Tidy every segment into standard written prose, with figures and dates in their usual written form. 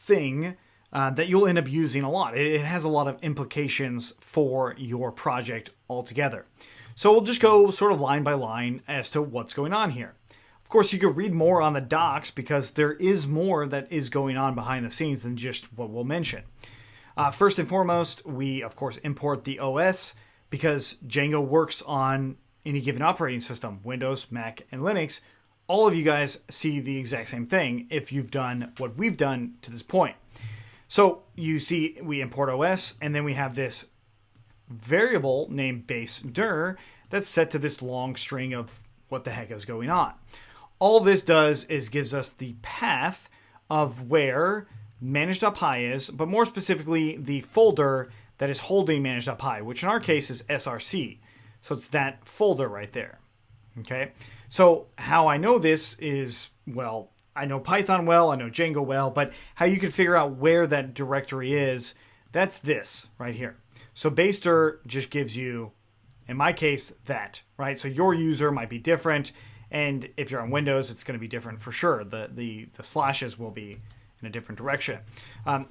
thing that you'll end up using a lot. It has a lot of implications for your project altogether. So we'll just go sort of line by line as to what's going on here. Of course, you could read more on the docs because there is more that is going on behind the scenes than just what we'll mention. First and foremost, we, of course, import the OS because Django works on any given operating system, Windows, Mac, and Linux. All of you guys see the exact same thing if you've done what we've done to this point. So you see we import OS, and then we have this variable named base dir that's set to this long string of what the heck is going on. All this does is gives us the path of where manage.py is, but more specifically the folder that is holding manage.py, which in our case is src. So it's that folder right there. Okay. So how I know this is, well, I know Python well, I know Django well, but how you can figure out where that directory is, that's this right here. So base dir just gives you, in my case, that, right? So your user might be different, and if you're on Windows, it's going to be different for sure. The slashes will be in a different direction.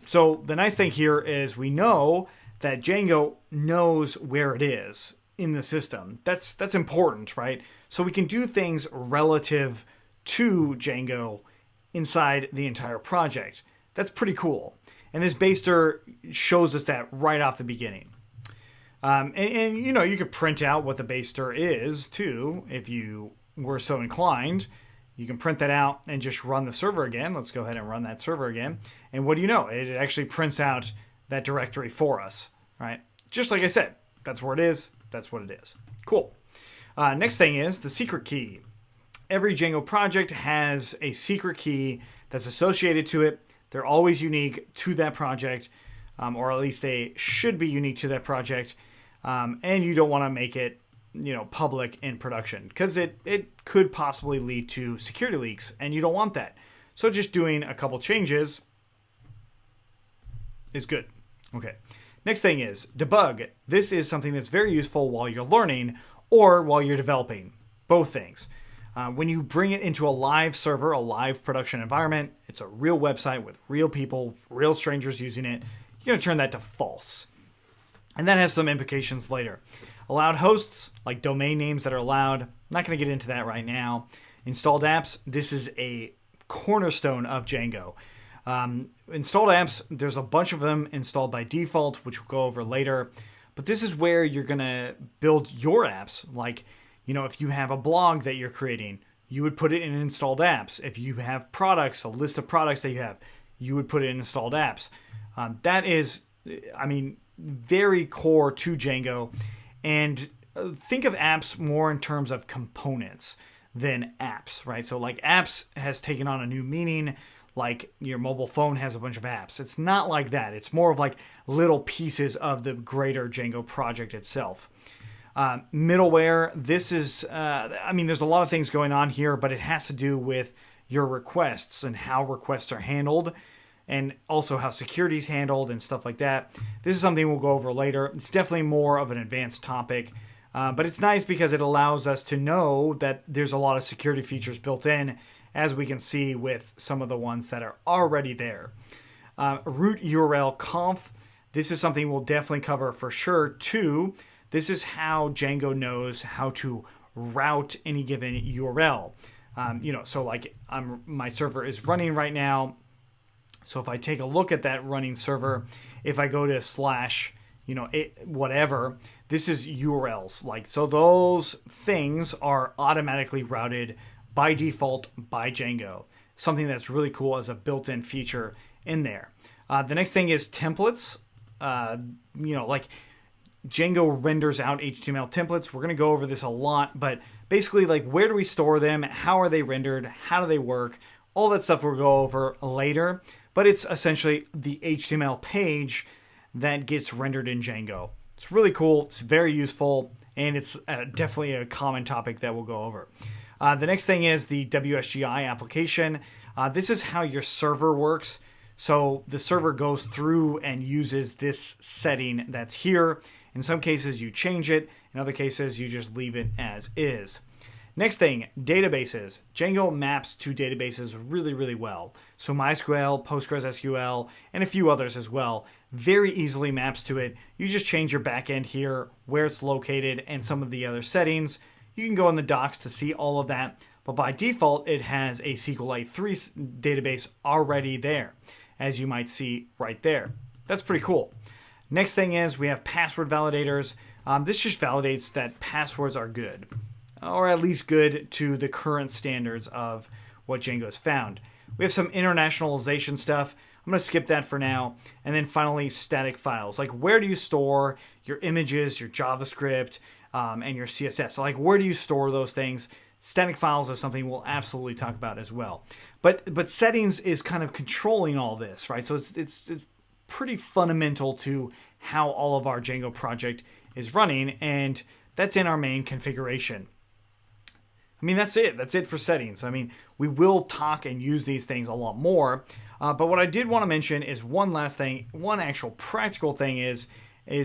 So the nice thing here is we know that Django knows where it is in the system. That's important, right? So we can do things relative to Django inside the entire project. That's pretty cool. And this base dir shows us that right off the beginning. And you know, you could print out what the base dir is too, if you were so inclined. You can print that out and just run the server again. Let's go ahead and run that server again. And what do you know? It actually prints out that directory for us, right? Just like I said, that's where it is. That's what it is. Cool. Next thing is the secret key. Every Django project has a secret key that's associated to it. They're always unique to that project, or at least they should be unique to that project. And you don't want to make it, you know, public in production because it could possibly lead to security leaks, and you don't want that. So just doing a couple changes is good. Okay. Next thing is debug. This is something that's very useful while you're learning or while you're developing. Both things. When you bring it into a live server, a live production environment, it's a real website with real people, real strangers using it, you're going to turn that to false. And that has some implications later. Allowed hosts, like domain names that are allowed. I'm not going to get into that right now. Installed apps, this is a cornerstone of Django. Installed apps, there's a bunch of them installed by default, which we'll go over later. But this is where you're going to build your apps. Like, you know, if you have a blog that you're creating, you would put it in installed apps. If you have products, a list of products that you have, you would put it in installed apps. That is, I mean, very core to Django. And think of apps more in terms of components than apps, right? So like apps has taken on a new meaning, like your mobile phone has a bunch of apps. It's not like that. It's more of like little pieces of the greater Django project itself. Middleware, this is, I mean, there's a lot of things going on here, but it has to do with your requests and how requests are handled, and also how security is handled and stuff like that. This is something we'll go over later. It's definitely more of an advanced topic, but it's nice because it allows us to know that there's a lot of security features built in, as we can see with some of the ones that are already there. Root URL conf, this is something we'll definitely cover for sure too. This is how Django knows how to route any given URL. You know, so like my server is running right now. So if I take a look at that running server, if I go to slash, you know, whatever, this is URLs. Like, so those things are automatically routed by default by Django. Something that's really cool as a built-in feature in there. The next thing is templates. You know, like Django renders out HTML templates. We're going to go over this a lot, but basically, like, where do we store them? How are they rendered? How do they work? All that stuff we'll go over later, but it's essentially the HTML page that gets rendered in Django. It's really cool. It's very useful, and it's definitely a common topic that we'll go over. The next thing is the WSGI application. This is how your server works. So the server goes through and uses this setting that's here. In some cases, you change it. In other cases, you just leave it as is. Next thing, databases. Django maps to databases really, really well. So MySQL, PostgreSQL, and a few others as well. Very easily maps to it. You just change your backend here, where it's located, and some of the other settings. You can go in the docs to see all of that. But by default, it has a SQLite 3 database already there, as you might see right there. That's pretty cool. Next thing is we have password validators. This just validates that passwords are good, or at least good to the current standards of what Django's found. We have some internationalization stuff. I'm going to skip that for now. And then finally, static files. Like, where do you store your images, your JavaScript, and your CSS? So, like, where do you store those things? Static files is something we'll absolutely talk about as well. But settings is kind of controlling all this, right? So it's pretty fundamental to how all of our Django project is running, and that's in our main configuration. I mean, that's it. That's it for settings. I mean, we will talk and use these things a lot more. But what I did want to mention is one last thing. One actual practical thing is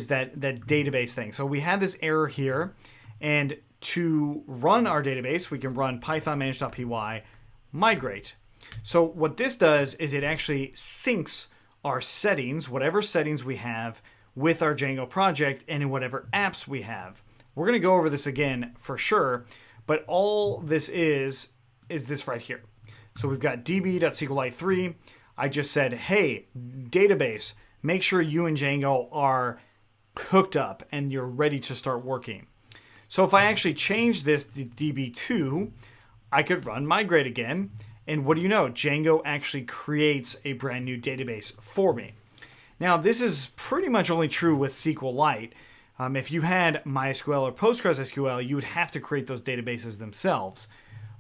that database thing. So we had this error here, and to run our database, we can run python manage.py migrate. So what this does is it actually syncs our settings, whatever settings we have, with our Django project and in whatever apps we have. We're going to go over this again for sure, but all this is this right here. So we've got db.sqlite 3. I just said, hey, database, make sure you and Django are hooked up and you're ready to start working. So if I actually change this to db2, I could run migrate again. And what do you know? Django actually creates a brand new database for me. Now, this is pretty much only true with SQLite. If you had MySQL or PostgreSQL, you would have to create those databases themselves.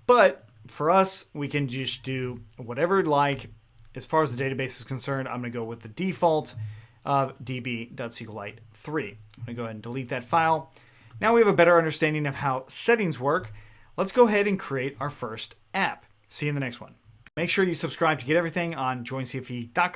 But for us, we can just do whatever you'd like. As far as the database is concerned, I'm going to go with the default of db.sqlite 3. I'm going to go ahead and delete that file. Now we have a better understanding of how settings work. Let's go ahead and create our first app. See you in the next one. Make sure you subscribe to get everything on joincfe.com.